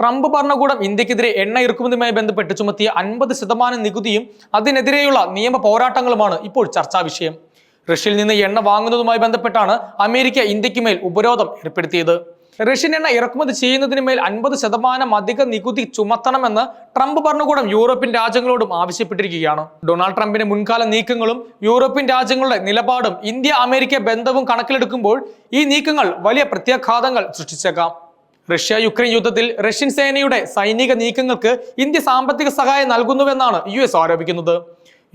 Trump ഭരണകൂടം ഇന്ത്യക്കെതിരെ എണ്ണ ഇറക്കുമതിയുമായി ബന്ധപ്പെട്ട് ചുമത്തിയ 50% നികുതിയും അതിനെതിരെയുള്ള നിയമ പോരാട്ടങ്ങളുമാണ് ഇപ്പോൾ ചർച്ചാ വിഷയം. റഷ്യയിൽ നിന്ന് എണ്ണ വാങ്ങുന്നതുമായി ബന്ധപ്പെട്ടാണ് അമേരിക്ക ഇന്ത്യക്ക് മേൽ ഉപരോധം ഏർപ്പെടുത്തിയത്. റഷ്യൻ എണ്ണ ഇറക്കുമതി ചെയ്യുന്നതിന് മേൽ 50% അധിക നികുതി ചുമത്തണമെന്ന് ട്രംപ് ഭരണകൂടം യൂറോപ്യൻ രാജ്യങ്ങളോടും ആവശ്യപ്പെട്ടിരിക്കുകയാണ്. ഡൊണാൾഡ് ട്രംപിന്റെ മുൻകാല നീക്കങ്ങളും യൂറോപ്യൻ രാജ്യങ്ങളുടെ നിലപാടും ഇന്ത്യ അമേരിക്ക ബന്ധവും കണക്കിലെടുക്കുമ്പോൾ ഈ നീക്കങ്ങൾ വലിയ പ്രത്യാഘാതങ്ങൾ സൃഷ്ടിച്ചേക്കാം. റഷ്യ യുക്രൈൻ യുദ്ധത്തിൽ റഷ്യൻ സേനയുടെ സൈനിക നീക്കങ്ങൾക്ക് ഇന്ത്യ സാമ്പത്തിക സഹായം നൽകുന്നുവെന്നാണ് US ആരോപിക്കുന്നത്.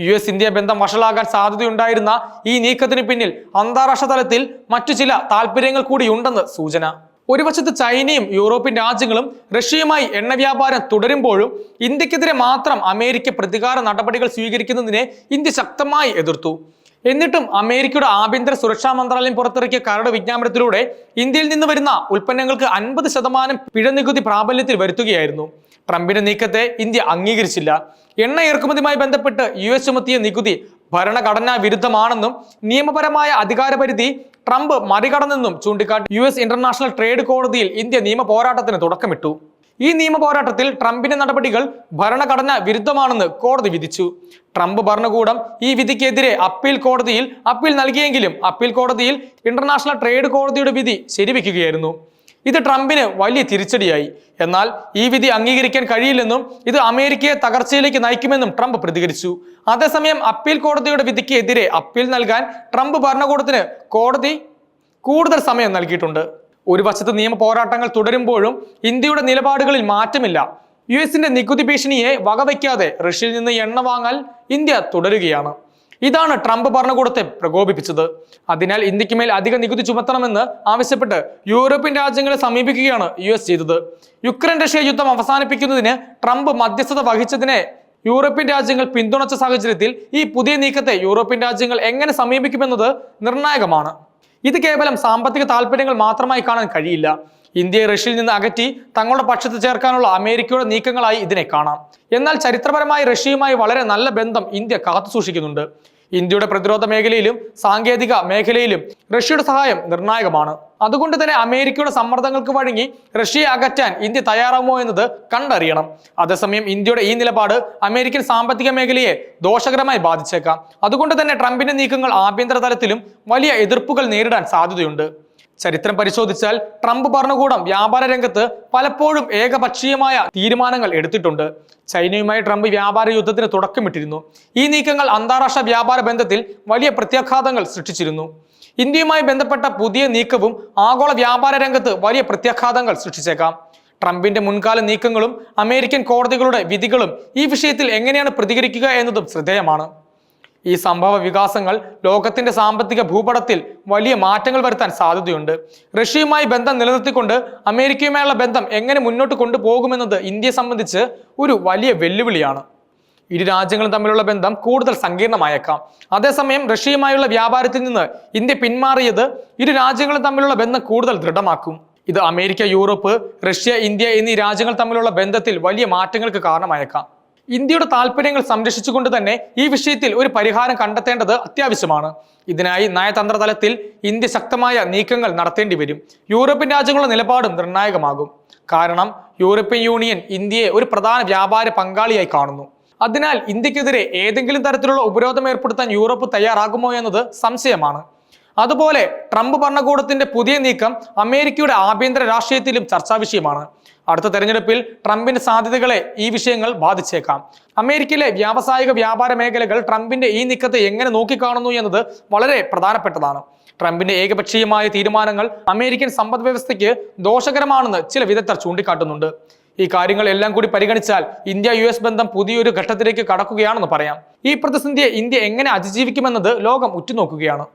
US ഇന്ത്യ ബന്ധം വഷളാകാൻ സാധ്യതയുണ്ടായിരുന്ന ഈ നീക്കത്തിന് പിന്നിൽ അന്താരാഷ്ട്ര തലത്തിൽ മറ്റു ചില താല്പര്യങ്ങൾ കൂടിയുണ്ടെന്ന് സൂചന. ഒരു വശത്ത് ചൈനയും യൂറോപ്യൻ രാജ്യങ്ങളും റഷ്യയുമായി എണ്ണ വ്യാപാരം തുടരുമ്പോഴും ഇന്ത്യക്കെതിരെ മാത്രം അമേരിക്ക പ്രതികാര നടപടികൾ സ്വീകരിക്കുന്നതിനെ ഇന്ത്യ ശക്തമായി എതിർത്തു. എന്നിട്ടും അമേരിക്കയുടെ ആഭ്യന്തര സുരക്ഷാ മന്ത്രാലയം പുറത്തിറക്കിയ കരട് വിജ്ഞാപനത്തിലൂടെ ഇന്ത്യയിൽ നിന്ന് വരുന്ന ഉൽപ്പന്നങ്ങൾക്ക് 50% പിഴ നികുതി പ്രാബല്യത്തിൽ വരുത്തുകയായിരുന്നു. ട്രംപിന്റെ നീക്കത്തെ ഇന്ത്യ അംഗീകരിച്ചില്ല. എണ്ണ ഇറക്കുമതിയുമായി ബന്ധപ്പെട്ട് US ചുമത്തിയ നികുതി ഭരണഘടനാ വിരുദ്ധമാണെന്നും നിയമപരമായ അധികാരപരിധി ട്രംപ് മറികടന്നെന്നും ചൂണ്ടിക്കാട്ടി US ഇന്റർനാഷണൽ ട്രേഡ് കോടതിയിൽ ഇന്ത്യ നിയമ പോരാട്ടത്തിന് തുടക്കമിട്ടു. ഈ നിയമ പോരാട്ടത്തിൽ ട്രംപിന്റെ നടപടികൾ ഭരണഘടനാ വിരുദ്ധമാണെന്ന് കോടതി വിധിച്ചു. ട്രംപ് ഭരണകൂടം ഈ വിധിക്കെതിരെ അപ്പീൽ കോടതിയിൽ അപ്പീൽ നൽകിയെങ്കിലും അപ്പീൽ കോടതിയിൽ ഇന്റർനാഷണൽ ട്രേഡ് കോടതിയുടെ വിധി ശരിവെക്കുകയായിരുന്നു. ഇത് ട്രംപിന് വലിയ തിരിച്ചടിയായി. എന്നാൽ ഈ വിധി അംഗീകരിക്കാൻ കഴിയില്ലെന്നും ഇത് അമേരിക്കയെ തകർച്ചയിലേക്ക് നയിക്കുമെന്നും ട്രംപ് പ്രതികരിച്ചു. അതേസമയം അപ്പീൽ കോടതിയുടെ വിധിക്ക് എതിരെ അപ്പീൽ നൽകാൻ ട്രംപ് ഭരണകൂടത്തിന് കോടതി കൂടുതൽ സമയം നൽകിയിട്ടുണ്ട്. ഒരു വശത്ത് നിയമ പോരാട്ടങ്ങൾ തുടരുമ്പോഴും ഇന്ത്യയുടെ നിലപാടുകളിൽ മാറ്റമില്ല. US-ന്റെ നികുതി ഭീഷണിയെ വകവയ്ക്കാതെ റഷ്യയിൽ നിന്ന് എണ്ണ വാങ്ങാൻ ഇന്ത്യ തുടരുകയാണ്. ഇതാണ് ട്രംപ് ഭരണകൂടത്തെ പ്രകോപിപ്പിച്ചത്. അതിനാൽ ഇന്ത്യക്ക് മേൽ അധിക നികുതി ചുമത്തണമെന്ന് ആവശ്യപ്പെട്ട് യൂറോപ്യൻ രാജ്യങ്ങളെ സമീപിക്കുകയാണ് US ചെയ്തത്. യുക്രൈൻ റഷ്യ യുദ്ധം അവസാനിപ്പിക്കുന്നതിന് ട്രംപ് മധ്യസ്ഥത വഹിച്ചതിനെ യൂറോപ്യൻ രാജ്യങ്ങൾ പിന്തുണച്ച സാഹചര്യത്തിൽ ഈ പുതിയ നീക്കത്തെ യൂറോപ്യൻ രാജ്യങ്ങൾ എങ്ങനെ സമീപിക്കുമെന്നത് നിർണായകമാണ്. ഇത് കേവലം സാമ്പത്തിക താല്പര്യങ്ങൾ മാത്രമായി കാണാൻ കഴിയില്ല. ഇന്ത്യയെ റഷ്യയിൽ നിന്ന് അകറ്റി തങ്ങളുടെ പക്ഷത്ത് ചേർക്കാനുള്ള അമേരിക്കയുടെ നീക്കങ്ങളായി ഇതിനെ കാണാം. എന്നാൽ ചരിത്രപരമായി റഷ്യയുമായി വളരെ നല്ല ബന്ധം ഇന്ത്യ കാത്തുസൂക്ഷിക്കുന്നുണ്ട്. ഇന്ത്യയുടെ പ്രതിരോധ മേഖലയിലും സാങ്കേതിക മേഖലയിലും റഷ്യയുടെ സഹായം നിർണായകമാണ്. അതുകൊണ്ട് തന്നെ അമേരിക്കയുടെ സമ്മർദ്ദങ്ങൾക്ക് വഴങ്ങി റഷ്യയെ അകറ്റാൻ ഇന്ത്യ തയ്യാറാവുമോ എന്നത് കണ്ടറിയണം. അതേസമയം ഇന്ത്യയുടെ ഈ നിലപാട് അമേരിക്കൻ സാമ്പത്തിക മേഖലയെ ദോഷകരമായി ബാധിച്ചേക്കാം. അതുകൊണ്ട് തന്നെ ട്രംപിന്റെ നീക്കങ്ങൾ ആഭ്യന്തര തലത്തിലും വലിയ എതിർപ്പുകൾ നേരിടാൻ സാധ്യതയുണ്ട്. ചരിത്രം പരിശോധിച്ചാൽ ട്രംപ് ഭരണകൂടം വ്യാപാര രംഗത്ത് പലപ്പോഴും ഏകപക്ഷീയമായ തീരുമാനങ്ങൾ എടുത്തിട്ടുണ്ട്. ചൈനയുമായി ട്രംപ് വ്യാപാര യുദ്ധത്തിന് തുടക്കമിട്ടിരുന്നു. ഈ നീക്കങ്ങൾ അന്താരാഷ്ട്ര വ്യാപാര ബന്ധത്തിൽ വലിയ പ്രത്യാഘാതങ്ങൾ സൃഷ്ടിച്ചിരുന്നു. ഇന്ത്യയുമായി ബന്ധപ്പെട്ട പുതിയ നീക്കവും ആഗോള വ്യാപാര രംഗത്ത് വലിയ പ്രത്യാഘാതങ്ങൾ സൃഷ്ടിച്ചേക്കാം. ട്രംപിന്റെ മുൻകാല നീക്കങ്ങളും അമേരിക്കൻ കോടതികളുടെ വിധികളും ഈ വിഷയത്തിൽ എങ്ങനെയാണ് പ്രതികരിക്കുക എന്നതും ശ്രദ്ധേയമാണ്. ഈ സംഭവ വികാസങ്ങൾ ലോകത്തിന്റെ സാമ്പത്തിക ഭൂപടത്തിൽ വലിയ മാറ്റങ്ങൾ വരുത്താൻ സാധ്യതയുണ്ട്. റഷ്യയുമായി ബന്ധം നിലനിർത്തിക്കൊണ്ട് അമേരിക്കയുമായുള്ള ബന്ധം എങ്ങനെ മുന്നോട്ട് കൊണ്ടുപോകുമെന്നത് ഇന്ത്യയെ സംബന്ധിച്ച് ഒരു വലിയ വെല്ലുവിളിയാണ്. ഇരു രാജ്യങ്ങളും തമ്മിലുള്ള ബന്ധം കൂടുതൽ സങ്കീർണമായേക്കാം. അതേസമയം റഷ്യയുമായുള്ള വ്യാപാരത്തിൽ നിന്ന് ഇന്ത്യ പിന്മാറിയത് ഇരു രാജ്യങ്ങളും തമ്മിലുള്ള ബന്ധം കൂടുതൽ ദൃഢമാക്കും. ഇത് അമേരിക്ക, യൂറോപ്പ്, റഷ്യ, ഇന്ത്യ എന്നീ രാജ്യങ്ങൾ തമ്മിലുള്ള ബന്ധത്തിൽ വലിയ മാറ്റങ്ങൾക്ക് കാരണമായേക്കാം. ഇന്ത്യയുടെ താല്പര്യങ്ങൾ സംരക്ഷിച്ചുകൊണ്ട് തന്നെ ഈ വിഷയത്തിൽ ഒരു പരിഹാരം കണ്ടെത്തേണ്ടത് അത്യാവശ്യമാണ്. ഇതിനായി നയതന്ത്ര തലത്തിൽ ഇന്ത്യ ശക്തമായ നീക്കങ്ങൾ നടത്തേണ്ടി വരും. യൂറോപ്യൻ രാജ്യങ്ങളുടെ നിലപാടും നിർണായകമാകും. കാരണം യൂറോപ്യൻ യൂണിയൻ ഇന്ത്യയെ ഒരു പ്രധാന വ്യാപാര പങ്കാളിയായി കാണുന്നു. അതിനാൽ ഇന്ത്യക്കെതിരെ ഏതെങ്കിലും തരത്തിലുള്ള ഉപരോധം ഏർപ്പെടുത്താൻ യൂറോപ്പ് തയ്യാറാകുമോ എന്നത് സംശയമാണ്. അതുപോലെ ട്രംപ് ഭരണകൂടത്തിന്റെ പുതിയ നീക്കം അമേരിക്കയുടെ ആഭ്യന്തര രാഷ്ട്രീയത്തിലും ചർച്ചാ വിഷയമാണ്. അടുത്ത തെരഞ്ഞെടുപ്പിൽ ട്രംപിന്റെ സാധ്യതകളെ ഈ വിഷയങ്ങൾ ബാധിച്ചേക്കാം. അമേരിക്കയിലെ വ്യാവസായിക വ്യാപാര മേഖലകൾ ട്രംപിന്റെ ഈ നീക്കത്തെ എങ്ങനെ നോക്കിക്കാണുന്നു എന്നത് വളരെ പ്രധാനപ്പെട്ടതാണ്. ട്രംപിന്റെ ഏകപക്ഷീയമായ തീരുമാനങ്ങൾ അമേരിക്കൻ സമ്പദ് വ്യവസ്ഥയ്ക്ക് ദോഷകരമാണെന്ന് ചില വിദഗ്ധർ ചൂണ്ടിക്കാട്ടുന്നുണ്ട്. ഈ കാര്യങ്ങൾ എല്ലാം കൂടി പരിഗണിച്ചാൽ ഇന്ത്യ US ബന്ധം പുതിയൊരു ഘട്ടത്തിലേക്ക് കടക്കുകയാണെന്ന് പറയാം. ഈ പ്രതിസന്ധിയെ ഇന്ത്യ എങ്ങനെ അതിജീവിക്കുമെന്നത് ലോകം ഉറ്റുനോക്കുകയാണ്.